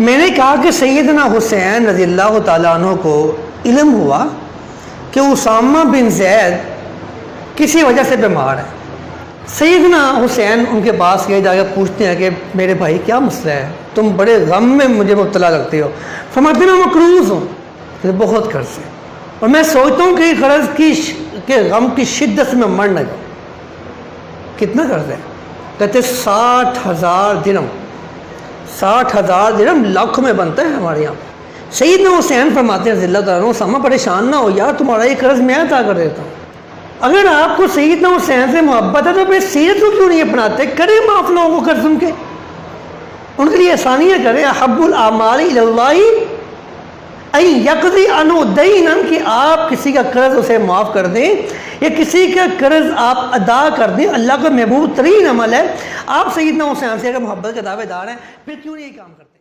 میں نے کہا کہ سیدنا حسین رضی اللہ تعالیٰ عنہ کو علم ہوا کہ اسامہ بن زید کسی وجہ سے بیمار ہے. سیدنا حسین ان کے پاس گئے، جا کے پوچھتے ہیں کہ میرے بھائی کیا مسئلہ ہے، تم بڑے غم میں مجھے مبتلا لگتے ہو. فرماتے ہیں میں مقروض ہوں، بہت قرض ہے، اور میں سوچتا ہوں کہ قرض کہ غم کی شدت سے میں مر نہ جاؤں. کتنا قرض ہے؟ کہتے 60,000 درہم. 60,000 درہم لاکھوں میں بنتا ہے ہمارے یہاں. سیدنا حسین فرماتے ہیں رضی اللہ تعالیٰ عنہ اسامہ پریشان نہ ہو یار، تمہارا یہ قرض میں عطا کر دیتا ہوں. اگر آپ کو سیدنا حسین سے محبت ہے تو پھر سیرت کو کیوں نہیں اپناتے؟ کرے معاف لوگوں کو قرض ان کے لیے آسانیاں کریں. احب الاعمال الی اللہ ان یقضی عنہ دینا، کہ آپ کسی کا قرض اسے معاف کر دیں یا کسی کا قرض آپ ادا کر دیں، اللہ کا محبوب ترین عمل ہے. آپ سیدنا حسین سے اگر محبت کے دعوے دار ہیں پھر کیوں نہیں یہ کام کرتے؟